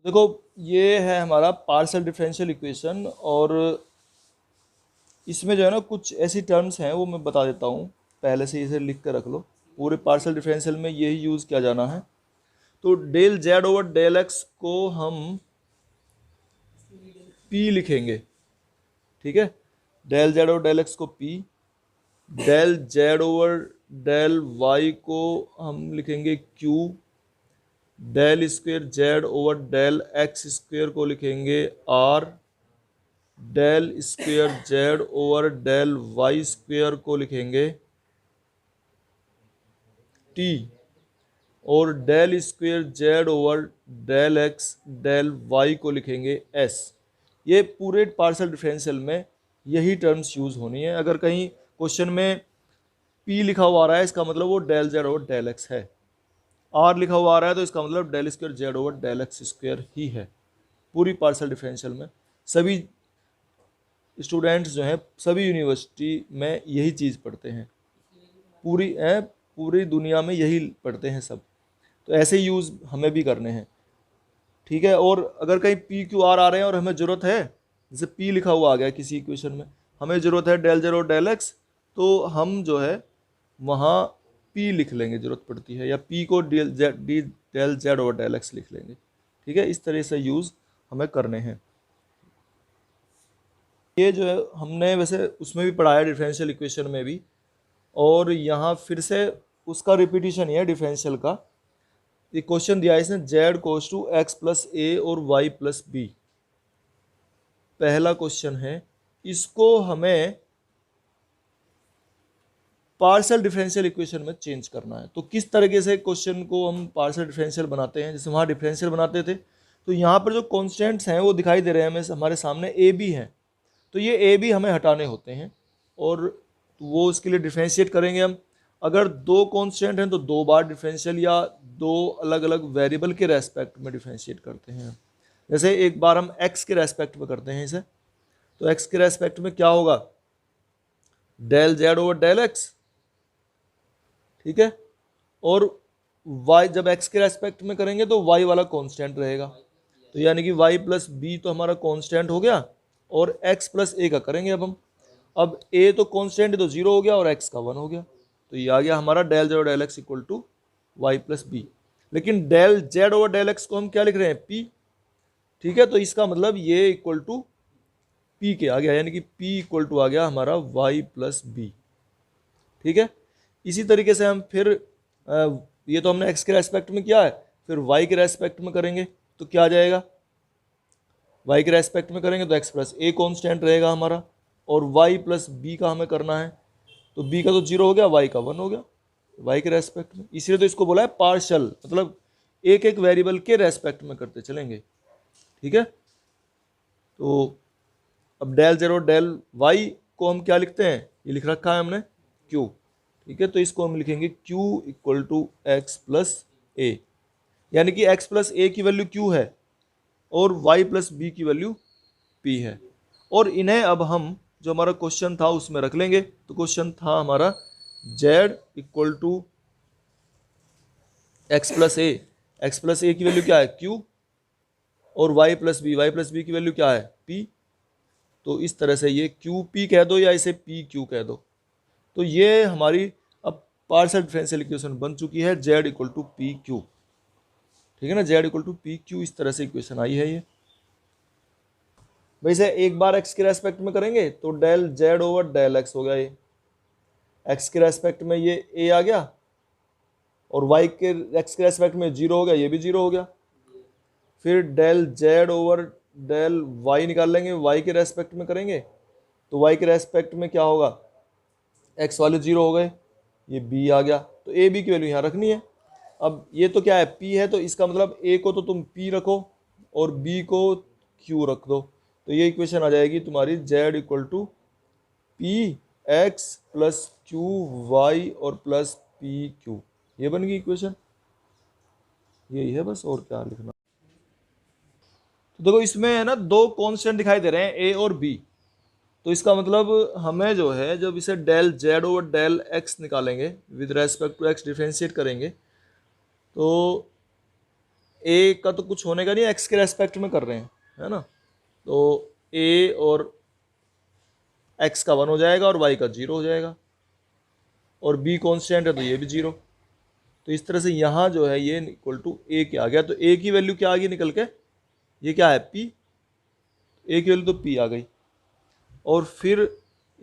देखो ये है हमारा पार्शियल डिफरेंशियल इक्वेशन, और इसमें जो है ना कुछ ऐसी टर्म्स हैं वो मैं बता देता हूँ, पहले से इसे लिख कर रख लो। पूरे पार्शियल डिफरेंशियल में यही यूज़ किया जाना है। तो del z over del x को हम पी लिखेंगे, ठीक है। Del z over del x को p, del z over del y को हम लिखेंगे q, del square z over del x square को लिखेंगे r, del square z over del y square को लिखेंगे टी, और del square z over del x del y को लिखेंगे एस। ये पूरे पार्शियल डिफरेंशियल में यही टर्म्स यूज़ होनी है। अगर कहीं क्वेश्चन में पी लिखा हुआ आ रहा है, इसका मतलब वो del z over del x है। आर लिखा हुआ आ रहा है तो इसका मतलब del square z over del x square ही है। पूरी पार्शियल डिफरेंशियल में सभी स्टूडेंट्स जो हैं सभी यूनिवर्सिटी में यही चीज़ पढ़ते हैं, पूरी दुनिया में यही पढ़ते हैं सब। तो ऐसे यूज़ हमें भी करने हैं, ठीक है। और अगर कहीं पी क्यू आर आ रहे हैं और हमें ज़रूरत है, जैसे पी लिखा हुआ आ गया किसी इक्वेशन में, हमें ज़रूरत है डेल जेड और डेल एक्स, तो हम जो है वहाँ पी लिख लेंगे, ज़रूरत पड़ती है, या पी को डेल जेड और डेल एक्स लिख लेंगे, ठीक है। इस तरह से यूज़ हमें करने हैं। ये जो है हमने वैसे उसमें भी पढ़ाया डिफरेंशियल इक्वेशन में भी, और यहाँ फिर से उसका रिपीटिशन ही है डिफरेंशियल का। ये क्वेश्चन दिया है इसने, z equals to x plus a और वाई प्लस बी, पहला क्वेश्चन है। इसको हमें पार्शियल डिफरेंशियल इक्वेशन में चेंज करना है। तो किस तरीके से क्वेश्चन को हम पार्शियल डिफरेंशियल बनाते हैं, जैसे वहाँ डिफरेंशियल बनाते थे, तो यहाँ पर जो कॉन्स्टेंट्स हैं वो दिखाई दे रहे हैं हमें, हमारे सामने ए बी हैं, तो ये ए बी हमें हटाने होते हैं, और वो उसके लिए डिफ्रेंशिएट करेंगे हम। अगर दो कॉन्स्टेंट हैं तो दो बार डिफरेंशियल या दो अलग अलग वेरिएबल के रेस्पेक्ट में डिफ्रेंशिएट करते हैं। जैसे एक बार हम एक्स के रेस्पेक्ट में करते हैं इसे, तो एक्स के रेस्पेक्ट में क्या होगा, del z over del x, ठीक है। और y जब x के रेस्पेक्ट में करेंगे तो y वाला कांस्टेंट रहेगा, तो यानी कि y प्लस बी तो हमारा कांस्टेंट हो गया, और x प्लस ए का करेंगे अब a तो कांस्टेंट है तो 0 हो गया और x का 1 हो गया, तो ये आ गया हमारा डेल जेड और del x equal to y plus b. लेकिन del z over del x को हम क्या लिख रहे हैं, p, ठीक है। तो इसका मतलब ये इक्वल टू p के आ गया, यानी कि p इक्वल टू आ गया हमारा y प्लस बी, ठीक है। इसी तरीके से हम फिर ये तो हमने x के रेस्पेक्ट में किया है, फिर y के रेस्पेक्ट में करेंगे तो क्या आ जाएगा, y के रेस्पेक्ट में करेंगे तो x प्लस ए कॉन्स्टेंट रहेगा हमारा, और y प्लस बी का हमें करना है, तो b का तो 0 हो गया, y का 1 हो गया y के रेस्पेक्ट में। इसलिए तो इसको बोला है पार्शियल, मतलब एक एक वेरिएबल के रेस्पेक्ट में करते चलेंगे, ठीक है। तो अब डेल जेरो डेल y को हम क्या लिखते हैं, ये लिख रखा है हमने q, ठीक है। तो इसको हम लिखेंगे q equal to x plus a, यानी कि x प्लस ए की वैल्यू q है और y प्लस बी की वैल्यू p है। और इन्हें अब हम जो हमारा क्वेश्चन था उसमें रख लेंगे। तो क्वेश्चन था हमारा z equal to x plus a, x plus a की वैल्यू क्या है q, और y प्लस बी की वैल्यू क्या है p। तो इस तरह से ये क्यू पी कह दो या इसे पी क्यू कह दो। तो ये हमारी अब पार्शियल डिफरेंशियल इक्वेशन बन चुकी है, z equal to p q, ठीक है ना, z equal to p q, इस तरह से इक्वेशन आई है ये। वैसे एक बार एक्स के रेस्पेक्ट में करेंगे तो del z over del x हो गया, ये एक्स के रेस्पेक्ट में ये ए आ गया, और वाई के एक्स के रेस्पेक्ट में 0 हो गया, ये भी 0 हो गया। फिर del z over del y निकाल लेंगे, वाई के रेस्पेक्ट में करेंगे तो वाई के रेस्पेक्ट में क्या होगा, एक्स वाले 0 हो गए, ये बी आ गया, तो ए बी की वैल्यू यहाँ रखनी है। अब ये तो क्या है पी है, तो इसका मतलब ए को तो तुम पी रखो और बी को क्यू रख दो, तो ये इक्वेशन आ जाएगी तुम्हारी z equal to p x plus q y और प्लस पी क्यू, ये बन गई इक्वेशन। यही है बस, और क्या लिखना। तो देखो इसमें है ना दो कांस्टेंट दिखाई दे रहे हैं ए और बी, तो इसका मतलब हमें जो है जब इसे del z over del x निकालेंगे with respect to x differentiate करेंगे, तो ए का तो कुछ होने का नहीं, एक्स के रेस्पेक्ट में कर रहे हैं, है ना। तो ए और एक्स का 1 हो जाएगा और वाई का 0 हो जाएगा, और बी कॉन्स्टेंट है तो ये भी 0। तो इस तरह से यहाँ जो है ये इक्वल टू ए के आ गया। तो ए की वैल्यू क्या आ गई निकल के, ये क्या है पी, ए की वैल्यू तो पी आ गई। और फिर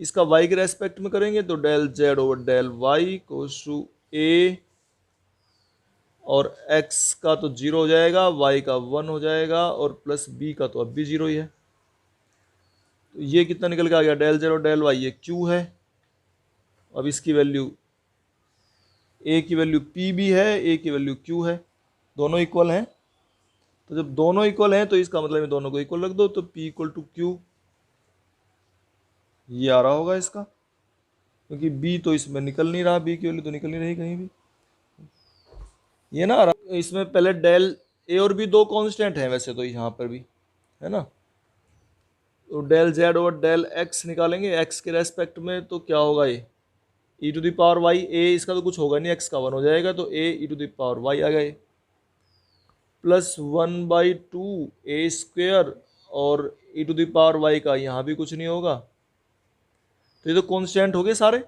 इसका y के रेस्पेक्ट में करेंगे तो del z over del y equals to a, और x का तो 0 हो जाएगा, y का 1 हो जाएगा, और प्लस b का तो अब भी 0 ही है। तो ये कितना निकल के आ गया, डेल जेड और डेल वाई, ये q है। अब इसकी वैल्यू, a की वैल्यू p भी है, a की वैल्यू q है, दोनों इक्वल हैं। तो जब दोनों इक्वल हैं तो इसका मतलब दोनों को इक्वल रख दो, तो p इक्वल टू q, ये आ रहा होगा इसका, क्योंकि b तो इसमें निकल नहीं रहा, b की वैल्यू तो निकल नहीं रही कहीं भी, ये ना। इसमें पहले डेल ए और बी दो कांस्टेंट हैं वैसे तो यहाँ पर भी, है ना। तो डेल जेड और डेल एक्स निकालेंगे एक्स के रेस्पेक्ट में, तो क्या होगा ये ई टू द पावर वाई, ए इसका तो कुछ होगा नहीं, एक्स का 1 हो जाएगा, तो ए e to the power Y आ गए, प्लस 1/2 ए स्क्वेयर, और e to the power y का यहाँ भी कुछ नहीं होगा। तो ये तो कॉन्स्टेंट हो गए सारे,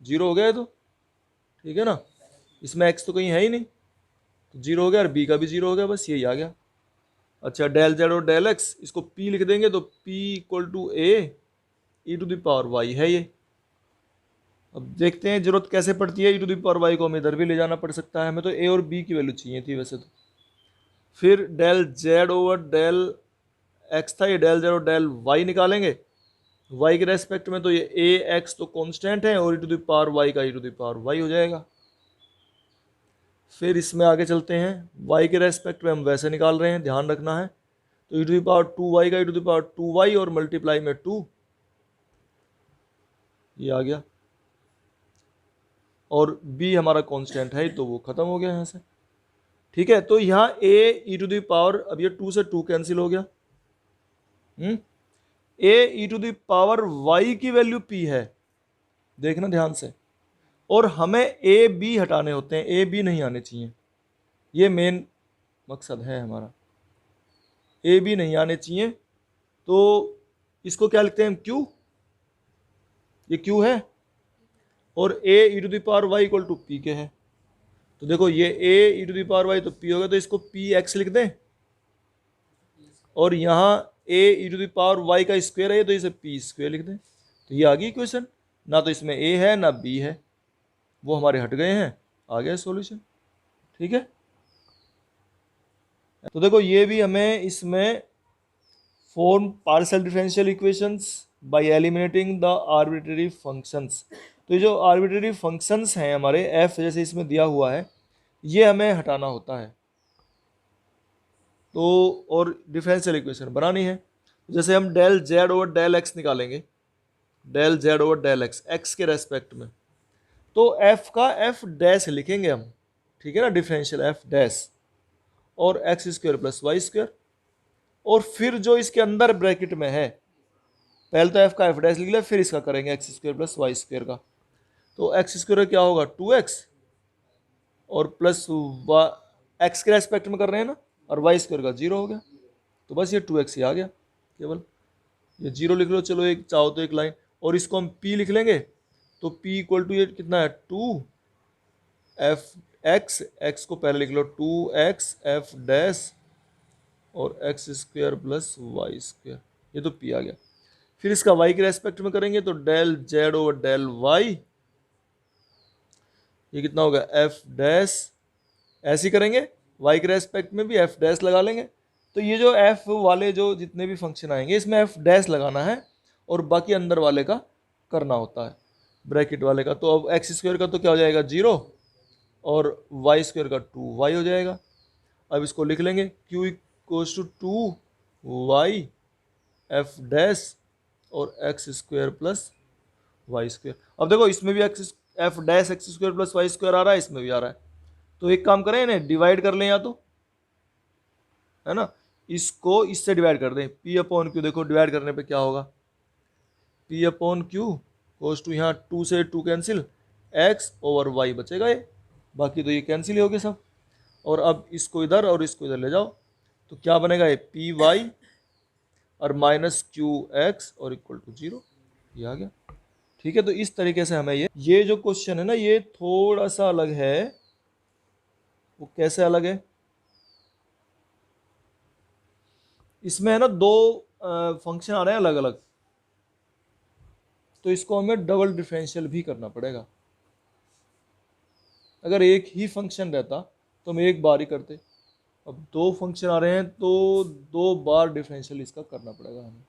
0 हो गए तो, ठीक है ना। इसमें एक्स तो कहीं है ही नहीं, तो 0 हो गया, और बी का भी 0 हो गया, बस यही आ गया। अच्छा, डेल जेड और डेल एक्स, इसको p लिख देंगे, तो p equal to a e to the power y है ये। अब देखते हैं जरूरत कैसे पड़ती है, e to the power y को हमें इधर भी ले जाना पड़ सकता है, हमें तो a और b की वैल्यू चाहिए थी वैसे तो। फिर del z over del x था, ये डेल जेड और डेल वाई निकालेंगे y के रेस्पेक्ट में, तो ये a x तो कांस्टेंट है, और e to the power y का e to the power y हो जाएगा। फिर इसमें आगे चलते हैं, y के रेस्पेक्ट में हम वैसे निकाल रहे हैं, ध्यान रखना है। तो ई टू द पावर 2y का e to the power 2y, और मल्टीप्लाई में 2, ये आ गया, और b हमारा कांस्टेंट है तो वो खत्म हो गया यहाँ से, ठीक है। तो यहाँ a e to the power, अब ये 2 से 2 कैंसिल हो गया, a e to the power y की वैल्यू p है, देखना ध्यान से, और हमें a b हटाने होते हैं, a b नहीं आने चाहिए, ये मेन मकसद है हमारा, a b नहीं आने चाहिए। तो इसको क्या लिखते हैं हम, q, ये q है, और a e to the power y equal to p के है। तो देखो ये a e to the power y तो p होगा, तो इसको p x लिख दें, और यहाँ a e to the power y का स्क्वायर है तो इसे p स्क्वायर लिख दें। तो ये आ गई इक्वेशन, ना तो इसमें a है ना b है, वो हमारे हट गए हैं, आ गया सॉल्यूशन, ठीक है। तो देखो ये भी हमें इसमें form partial differential equations bye eliminating the arbitrary functions. तो ये जो आर्बिट्रेरी फंक्शंस हैं हमारे f जैसे इसमें दिया हुआ है, ये हमें हटाना होता है, तो और डिफरेंशियल इक्वेशन बनानी है। जैसे हम del z over del x निकालेंगे, del z over del x, x के रेस्पेक्ट में, तो f का f डैश लिखेंगे हम, ठीक है ना, डिफरेंशियल f डैश, और x square plus y square, और फिर जो इसके अंदर ब्रैकेट में है, पहले तो f का f डैश लिख लिया, फिर इसका करेंगे x square plus y square का। तो एक्स स्क्वायर क्या होगा 2x, और प्लस एक्स के रेस्पेक्ट में कर रहे हैं ना, और वाई स्क्वायर का 0 हो गया, तो बस ये 2x ही आ गया, केवल ये 0 लिख लो, चलो एक चाहो तो एक लाइन, और इसको हम p लिख लेंगे, तो p इक्वल टू ये कितना है 2f x, x को पहले लिख लो 2x f डैश, और x square plus y square, ये तो p आ गया। फिर इसका y के रेस्पेक्ट में करेंगे तो del z over del y, ये कितना होगा f डैश, ऐसे ही करेंगे y के रेस्पेक्ट में भी f डैश लगा लेंगे। तो ये जो f वाले जो जितने भी फंक्शन आएंगे इसमें f डैश लगाना है, और बाकी अंदर वाले का करना होता है, ब्रैकेट वाले का। तो अब एक्स स्क्वायर का तो क्या हो जाएगा 0, और वाई स्क्वायर का 2y हो जाएगा। अब इसको लिख लेंगे q equals to 2y f dash और x square plus y square. अब देखो इसमें भी x f dash x square plus y square आ रहा है, इसमें भी आ रहा है, तो एक काम करें इन्हें डिवाइड कर लें, या तो है ना, इसको इससे डिवाइड कर दें, p अपॉन क्यू, देखो डिवाइड करने पे क्या होगा, p upon q equals to, यहाँ 2 से 2 कैंसिल, x ओवर y बचेगा ये, बाकी तो ये कैंसिल ही हो गए सब। और अब इसको इधर और इसको इधर ले जाओ, तो क्या बनेगा, ये पी वाई और माइनस क्यू एक्स और इक्वल टू 0, ये आ गया। ठीक है, तो इस तरीके से हमें ये जो क्वेश्चन है ना, ये थोड़ा सा अलग है। वो कैसे अलग है, इसमें है ना दो फंक्शन आ रहे हैं अलग अलग, तो इसको हमें डबल डिफरेंशियल भी करना पड़ेगा। अगर एक ही फंक्शन रहता तो हम एक बार ही करते, अब दो फंक्शन आ रहे हैं तो दो बार डिफरेंशियल इसका करना पड़ेगा हमें।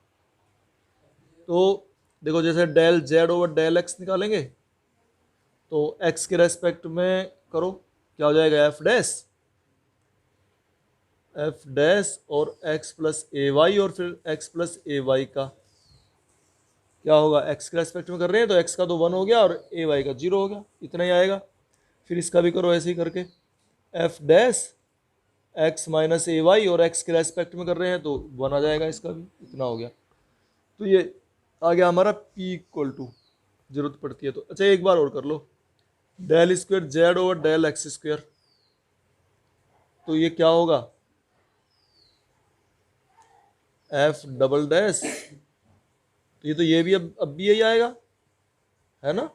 तो देखो, जैसे del z over del x निकालेंगे, तो एक्स के रेस्पेक्ट में करो, क्या हो जाएगा, एफ डैश और एक्स प्लस ए वाई, और फिर एक्स प्लस ए वाई का क्या होगा, एक्स के रेस्पेक्ट में कर रहे हैं तो एक्स का तो 1 हो गया और ए वाई का 0 हो गया, इतना ही आएगा। फिर इसका भी करो ऐसे ही करके, F dash x minus a y, और एक्स के रेस्पेक्ट में कर रहे हैं तो 1 आ जाएगा, इसका भी इतना हो गया। तो ये आ गया हमारा पी इक्वल टू, जरूरत पड़ती है तो। अच्छा, एक बार और कर लो, del square z over del x square, तो ये क्या होगा, एफ डबल डैश, तो ये भी अब भी यही आएगा, है ना,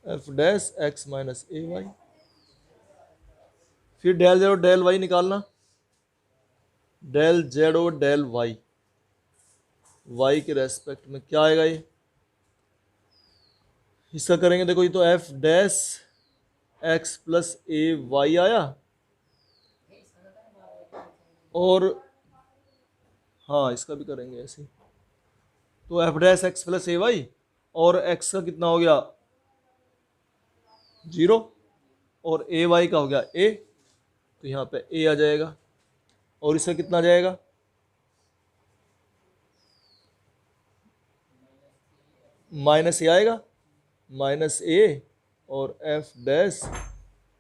f dash x minus a y. फिर डेल जेड और डेल वाई निकालना, del z over del y, y के रेस्पेक्ट में क्या आएगा, ये इसका करेंगे, देखो ये तो f dash x plus a y आया, और हाँ इसका भी करेंगे ऐसे, तो f dash x plus a y, और एक्स का कितना हो गया 0, और ए वाई का हो गया ए, तो यहाँ पे ए आ जाएगा, और इसका कितना आ जाएगा, माइनस ए आएगा, माइनस ए और f dash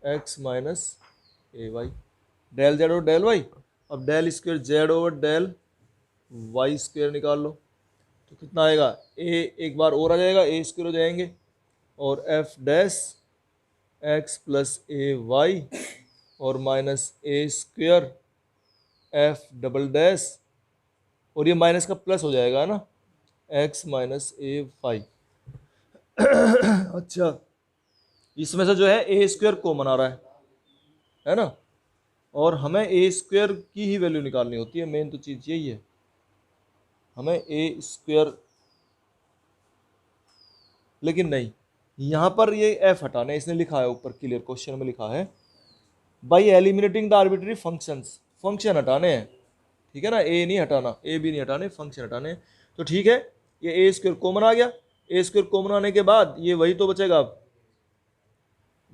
x minus a y, del z और डेल वाई। अब del square z over del y square निकाल लो, तो कितना आएगा, ए एक बार और आ जाएगा, ए स्क्वेयर हो जाएंगे, और f dash x plus a y और माइनस ए स्क्वेयर एफ डबल डैश, और ये माइनस का प्लस हो जाएगा ना, एक्स माइनस ए वाई। अच्छा, इसमें से जो है ए स्क्वेयर कॉमन आ रहा है ना, और हमें ए स्क्वेयर की ही वैल्यू निकालनी होती है, मेन तो चीज़ यही है, हमें ए स्क्वेयर, लेकिन नहीं, यहाँ पर ये एफ हटाना है, इसने लिखा है ऊपर क्लियर क्वेश्चन में लिखा है, by eliminating the arbitrary functions, function हटाने हैं, ठीक है ना, ए नहीं हटाना, ए भी नहीं हटाने, फंक्शन हटाने हैं। तो ठीक है, ये ए स्क्वेयर कॉमन आ गया, ए स्क्वेयर कॉमन आने के बाद ये वही तो बचेगा,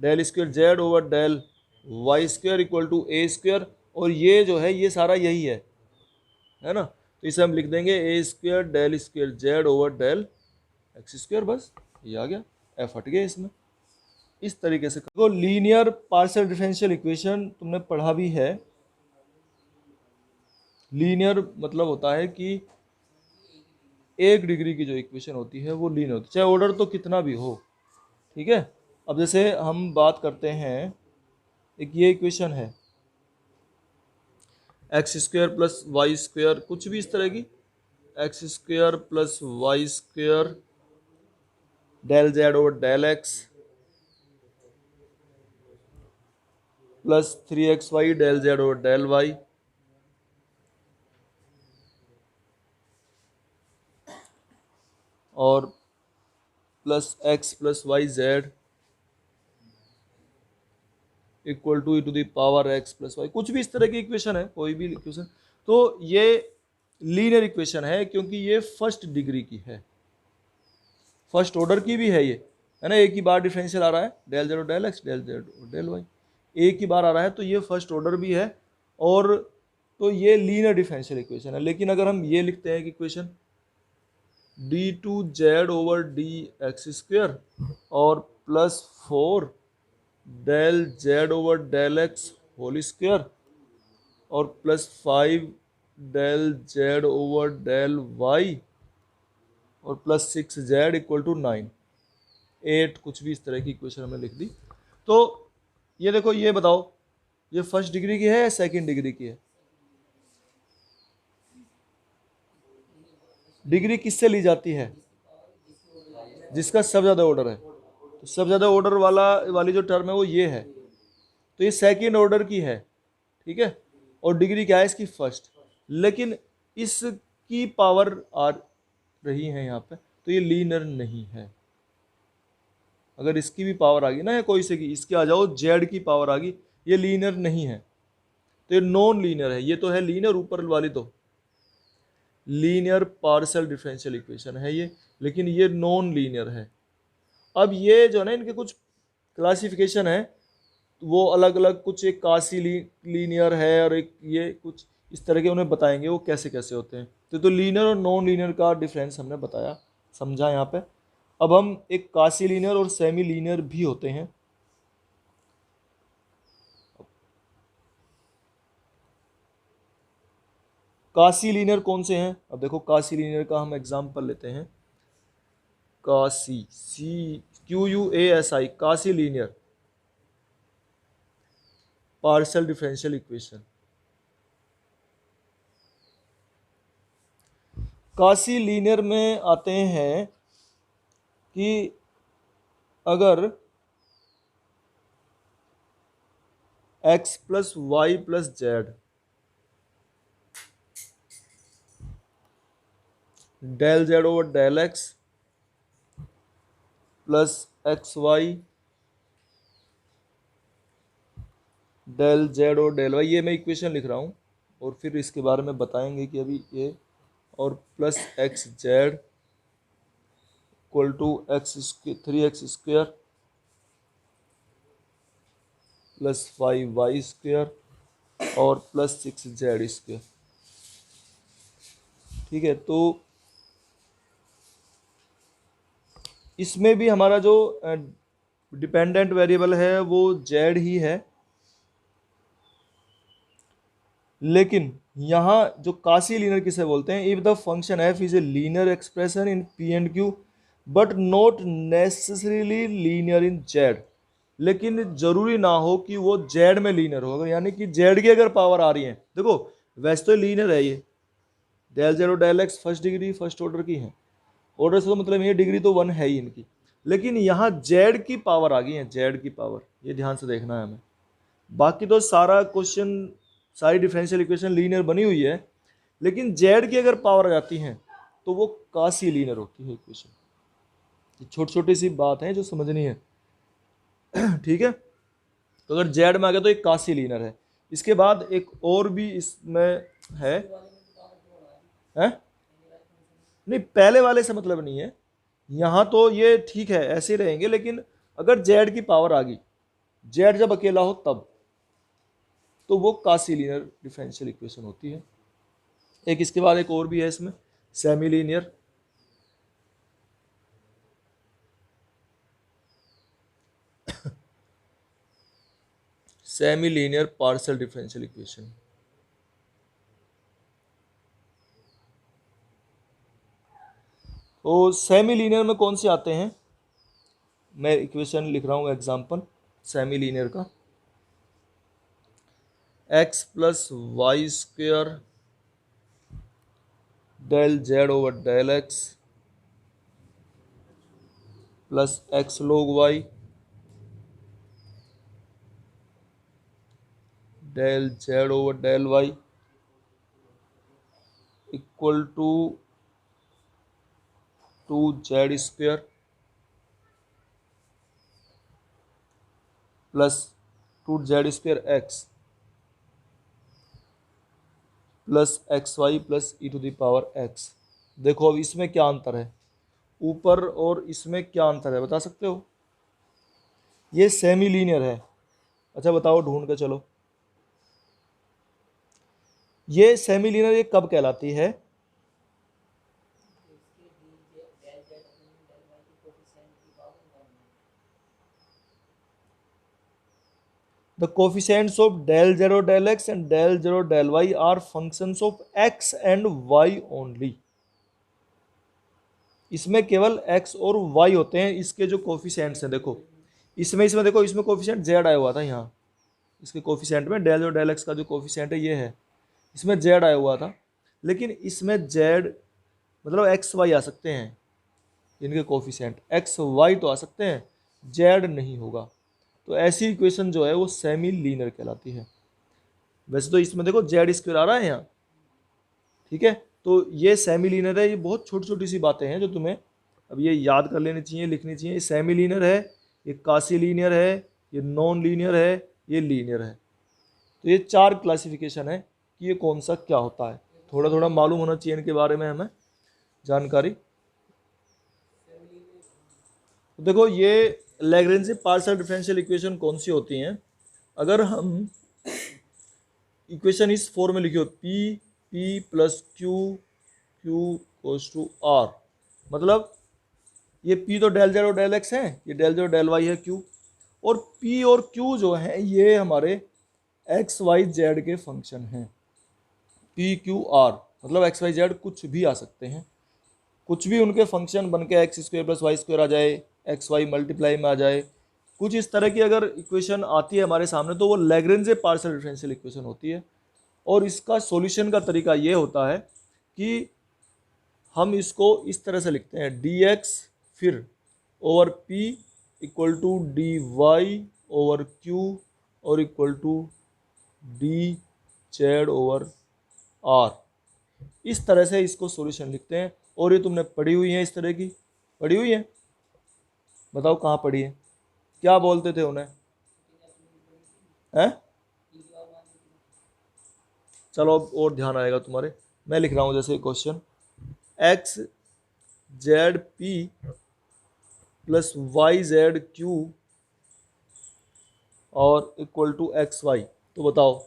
del square z over del y square equal to a square, और ये जो है ये सारा यही है ना, तो इसे हम लिख देंगे a square del square z over del x square, बस ये आ गया, एफ हट गया इसमें। इस तरीके से तो लीनियर पार्शियल डिफरेंशियल इक्वेशन तुमने पढ़ा भी है, लीनियर मतलब होता है कि एक डिग्री की जो इक्वेशन होती है वो लीनियर होती है, चाहे ऑर्डर तो कितना भी हो, ठीक है। अब जैसे हम बात करते हैं, एक ये इक्वेशन है x square plus y square, कुछ भी इस तरह की, x square plus y square del z over del x plus 3xy del z over del y, और plus x plus y z equal to e to the power x plus y, कुछ भी इस तरह की equation है, कोई भी equation, तो ये लीनियर इक्वेशन है क्योंकि ये फर्स्ट डिग्री की है, फर्स्ट ऑर्डर की भी है ये, है ना, एक ही बार डिफरेंशियल आ रहा है, del z del x del z del y, एक ही बार आ रहा है, तो ये फर्स्ट ऑर्डर भी है, और तो ये लीनियर डिफरेंशियल इक्वेशन है। लेकिन अगर हम ये लिखते हैं कि equation d two z over d x square और plus 4 del z over del x whole square और plus 5 del z over del y और प्लस 6 जेड इक्वल टू 9, 8, कुछ भी इस तरह की इक्वेशन हमने लिख दी। तो ये देखो, ये बताओ, ये फर्स्ट डिग्री की है या सेकंड डिग्री की है? डिग्री किससे ली जाती है? जिसका सब ज्यादा ऑर्डर है। तो सब ज्यादा ऑर्डर वाली जो टर्म है वो ये है, तो ये सेकंड ऑर्डर की है, ठीक है। और डिग्री क्या है इसकी? फर्स्ट। लेकिन इसकी पावर आ रही है यहाँ पे, तो ये लीनियर नहीं है। अगर इसकी भी पावर आ गई ना, या कोई से की, इसके आ जाओ जेड की पावर आ गई, ये लीनियर नहीं है, तो ये नॉन लीनियर है। ये तो है लीनियर, ऊपर वाली तो लीनियर पार्शियल डिफरेंशियल इक्वेशन है ये, लेकिन ये नॉन लीनियर है। अब ये जो है ना, इनके कुछ क्लासिफिकेशन है, वो अलग अलग, कुछ एक कासी लीनियर है और एक ये कुछ इस तरह के, उन्हें बताएंगे वो कैसे कैसे होते हैं। तो लीनियर और नॉन लीनियर का डिफरेंस हमने बताया, समझा यहाँ पे। अब हम एक कासी लीनियर और सेमी लीनियर भी होते हैं। कासी लीनियर कौन से हैं? अब देखो, कासी लीनियर का हम एग्जांपल लेते हैं। Quasi, CUASI, quasi linear partial differential equation. Quasi linear में आते हैं कि अगर x plus y plus z del z over del x plus x y del z और डेल वाई, ये मैं इक्वेशन लिख रहा हूँ, और फिर इसके बारे में बताएंगे कि अभी ये, और plus x z equal to three x square plus 5y square और प्लस 6z स्क्वेयर। ठीक है, तो इसमें भी हमारा जो डिपेंडेंट वेरिएबल है वो z ही है, लेकिन यहाँ जो कासी लीनियर किसे बोलते हैं? If the function f is a linear expression in p and q but not necessarily linear in z, लेकिन जरूरी ना हो कि वो z में लीनियर होगा, यानी कि z की अगर पावर आ रही है, देखो वैसे तो लीनियर है ये, डेल जेड और del x first degree first order की है, ऑर्डर से तो मतलब ये डिग्री तो 1 है ही इनकी, लेकिन यहाँ z की पावर आ गई है, z की पावर, ये ध्यान से देखना है हमें। बाकी तो सारा क्वेश्चन, सारी डिफरेंशियल इक्वेशन लीनियर बनी हुई है, लेकिन z की अगर पावर आ जाती है तो वो कासी लीनियर होती है इक्वेशन। छोटी छोटी सी बात है जो समझनी है। ठीक है, तो अगर z में आ गया तो एक कासी लीनियर है। इसके बाद एक और भी इसमें है, नहीं पहले वाले से मतलब नहीं है, यहाँ तो ये ठीक है ऐसे ही रहेंगे, लेकिन अगर z की पावर आ गई, z जब अकेला हो तब, तो वो कासी लीनियर डिफरेंशियल इक्वेशन होती है। एक इसके बाद एक और भी है इसमें, semi linear. Semi linear partial differential equation. तो सेमी लीनियर में कौन से आते हैं? मैं इक्वेशन लिख रहा हूँ एग्जांपल सेमी लीनियर का। x plus y square del z over del x plus x log y del z over del y equal to 2z square plus 2z square x plus x y plus e to the power x. देखो अब इसमें क्या अंतर है, ऊपर और इसमें क्या अंतर है, बता सकते हो? ये सेमी लीनियर है, अच्छा बताओ ढूंढ के चलो। ये सेमी लीनियर ये कब कहलाती है? The coefficients of del z del x and del z del y are functions of x and y only. इसमें केवल x और y होते हैं, इसके जो कोफिशिएंट्स हैं। देखो इसमें देखो, इसमें कोफिशिएंट z आया हुआ था यहाँ, इसके कोफिशिएंट में डेल और डेल एक्स का जो कोफिशिएंट है ये है, इसमें जेड आया हुआ था, लेकिन इसमें जेड मतलब एक्स वाई आ सकते हैं, इनके कोफिशिएंट एक्स वाई तो आ सकते हैं, जेड नहीं होगा। तो ऐसी इक्वेशन जो है वो सेमी लीनियर कहलाती है। वैसे तो इसमें देखो जेड स्क्वायर आ रहा है यहाँ, ठीक है, तो ये सेमी लीनियर है। ये बहुत छोटी छोटी सी बातें हैं जो तुम्हें अब ये याद कर लेनी चाहिए, लिखनी चाहिए। ये सेमी लीनियर है, ये कासी लीनियर है, ये नॉन लीनियर है, ये लीनियर है। तो ये 4 क्लासिफिकेशन है कि ये कौन सा क्या होता है, थोड़ा थोड़ा मालूम होना चाहिए इनके बारे में हमें जानकारी। तो देखो ये लैग्रेंज पार्शियल डिफरेंशियल इक्वेशन कौन सी होती हैं। अगर हम इक्वेशन इस फॉर्म में लिखी हो p p plus q q equals to r, मतलब ये पी तो डेल जेड और डेल एक्स है, ये डेल जेड और डेल वाई है क्यू, और पी और क्यू जो है ये हमारे एक्स वाई जेड के फंक्शन हैं। पी क्यू आर मतलब एक्स वाई जेड कुछ भी आ सकते हैं, कुछ भी उनके फंक्शन बन के x square plus y square आ जाए, एक्स वाई मल्टीप्लाई में आ जाए, कुछ इस तरह की अगर इक्वेशन आती है हमारे सामने तो वो लैग्रेंज पार्शियल डिफरेंशियल इक्वेशन होती है। और इसका सॉल्यूशन का तरीका ये होता है कि हम इसको इस तरह से लिखते हैं डी एक्स फिर over p equal to D Y over q और equal to d z over r. इस तरह से इसको सॉल्यूशन लिखते हैं। और ये तुमने पढ़ी हुई है, इस तरह की पढ़ी हुई है, बताओ कहाँ पढ़ी है, क्या बोलते थे उन्हें, हैं? चलो अब और ध्यान आएगा तुम्हारे, मैं लिख रहा हूँ जैसे question x z p plus y z q और इक्वल टू एक्स वाई। तो बताओ,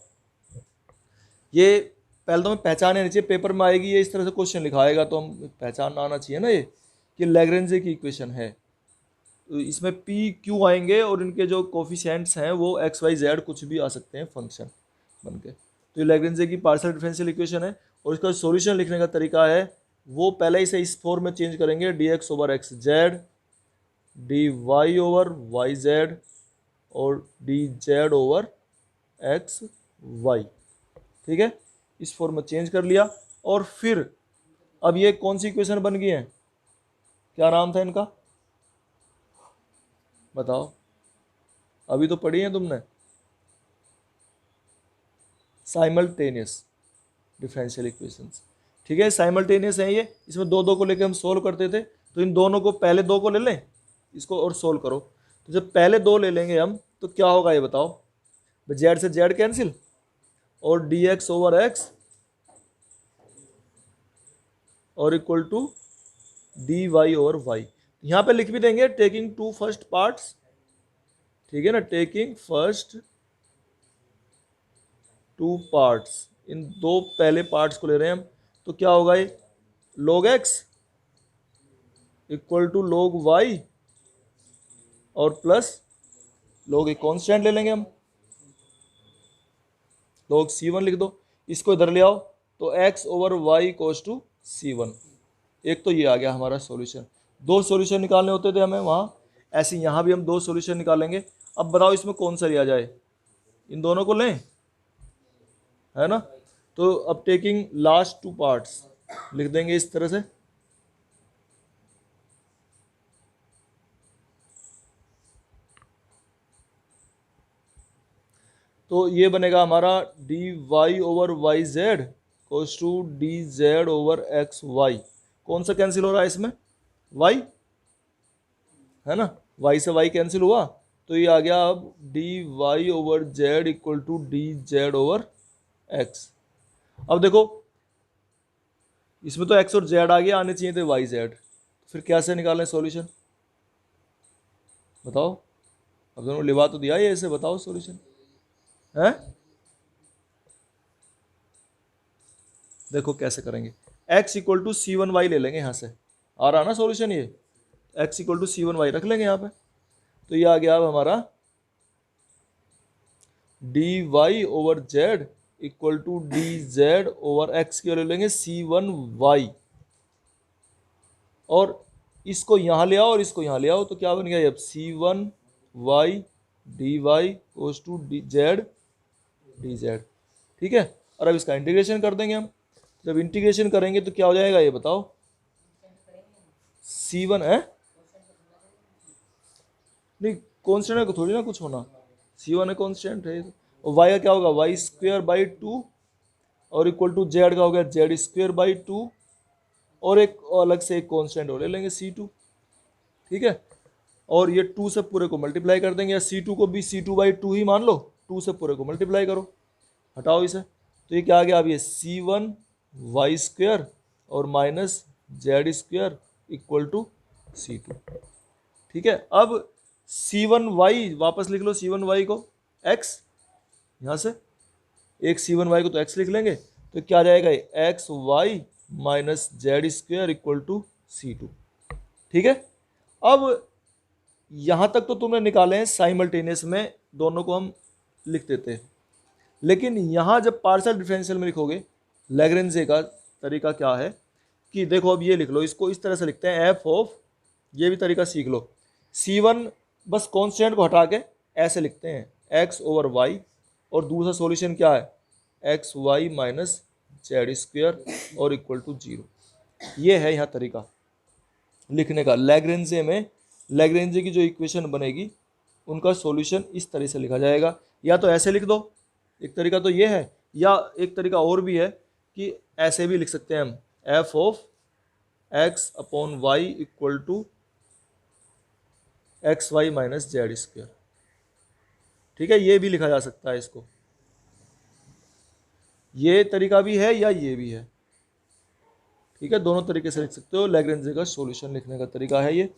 ये पहले तो हमें पहचान आनी चाहिए, पेपर में आएगी ये इस तरह से क्वेश्चन लिखा आएगा तो हम पहचान आना चाहिए ना ये कि लैग्रेंज की इक्वेशन है। तो इसमें पी क्यू आएंगे और इनके जो कोफिशिएंट्स हैं वो एक्स वाई जेड कुछ भी आ सकते हैं फंक्शन बन के। तो ये लैग्रेंज की पार्शियल डिफरेंशियल इक्वेशन है। और इसका सॉल्यूशन लिखने का तरीका है वो पहले ही से इस फॉर्म में चेंज करेंगे, d x over x z, d Y over y z और d z over x y, ठीक है, इस फॉर्म में चेंज कर लिया। और फिर अब ये कौन सी इक्वेशन बन गई है, क्या नाम था इनका बताओ, अभी तो पढ़ी है तुमने, साइमल्टेनियस डिफरेंशियल इक्वेशंस, ठीक है, साइमल्टेनियस है ये, इसमें दो दो को लेकर हम सोल्व करते थे। तो इन दोनों को पहले दो को ले लें इसको और सोल्व करो। तो जब पहले दो ले लेंगे हम तो क्या होगा ये बताओ, जेड से जेड कैंसिल और डी एक्स ओवर एक्स और equal to D Y over Y. यहाँ पे लिख भी देंगे टेकिंग टू फर्स्ट पार्ट्स, ठीक है ना, टेकिंग फर्स्ट टू पार्ट्स, इन दो पहले पार्ट्स को ले रहे हैं हम। तो क्या होगा ये log x equal to log y और प्लस log एक कॉन्स्टेंट ले लेंगे हम, log c1 लिख दो, इसको इधर ले आओ तो x over y equals to c1। एक तो ये आ गया हमारा सॉल्यूशन। दो सॉल्यूशन निकालने होते थे हमें वहाँ, ऐसे यहाँ भी हम दो सॉल्यूशन निकालेंगे। अब बताओ इसमें कौन सा लिया जाए, इन दोनों को लें, है ना। तो अब टेकिंग लास्ट टू पार्ट्स लिख देंगे इस तरह से, तो ये बनेगा हमारा d Y over y z equals to d z over x y. कौन सा कैंसिल हो रहा है इसमें, वाई, है ना, वाई से वाई कैंसिल हुआ तो ये आ गया अब d Y over z equal to d z over x. अब देखो इसमें तो एक्स और जेड आ गया, आने चाहिए थे वाई जेड, फिर कैसे निकालें सॉल्यूशन बताओ। अब दोनों लिवा तो दिया ये, ऐसे बताओ सॉल्यूशन है, देखो कैसे करेंगे। x equal to c one y ले लेंगे, यहाँ से आ रहा ना सॉल्यूशन, ये x equal to c one y रख लेंगे यहाँ पे। तो ये आ गया अब हमारा d Y over z equal to d z over x की ले लेंगे सी वन वाई, और इसको यहाँ ले आओ और इसको यहाँ ले आओ, तो क्या बन गया अब c one y d y equals to d z dz, ठीक है। और अब इसका इंटीग्रेशन कर देंगे हम। जब इंटीग्रेशन करेंगे तो क्या हो जाएगा ये बताओ, c1 है, नहीं कॉन्स्टेंट को थोड़ी ना कुछ होना, c1 है कॉन्स्टेंट है, और y का क्या होगा, वाई स्क्वेयर बाई 2 और इक्वल टू जेड का हो गया जेड स्क्वेयर बाई 2 और एक अलग से एक कॉन्स्टेंट और ले लेंगे c2, ठीक है। और ये 2 से पूरे को मल्टीप्लाई कर देंगे, या c2 को भी c2/2 ही मान लो, 2 से पूरे को मल्टीप्लाई करो, हटाओ इसे, तो ये क्या आ गया, अब ये c1 वाई स्क्वेयर और minus z square equal to c2, ठीक है। अब c1y वापस लिख लो, c1y को x, यहाँ से एक c1y को तो x लिख लेंगे, तो क्या आ जाएगा, x y minus z square equal to c2, ठीक है। अब यहाँ तक तो तुमने निकाले हैं, साइमल्टेनियस में दोनों को हम लिख देते हैं, लेकिन यहाँ जब पार्शियल डिफरेंशियल में लिखोगे, लैग्रेंजे का तरीका क्या है कि देखो, अब ये लिख लो, इसको इस तरह से लिखते हैं एफ ऑफ, ये भी तरीका सीख लो, c1 बस कांस्टेंट को हटा के ऐसे लिखते हैं x ओवर वाई, और दूसरा सॉल्यूशन क्या है, x y minus z square और इक्वल टू 0। ये है यहाँ तरीका लिखने का। लैग्रेंजे में, लैग्रेंजे की जो इक्वेशन बनेगी उनका सॉल्यूशन इस तरह से लिखा जाएगा, या तो ऐसे लिख दो, एक तरीका तो ये है, या एक तरीका और भी है कि ऐसे भी लिख सकते हैं हम, f of x upon y equal to x y minus z square, ठीक है। ये भी लिखा जा सकता है इसको, ये तरीका भी है या ये भी है, ठीक है। दोनों तरीके से लिख सकते हो, लैग्रेंजे का सॉल्यूशन लिखने का तरीका है ये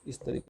इस तरीके।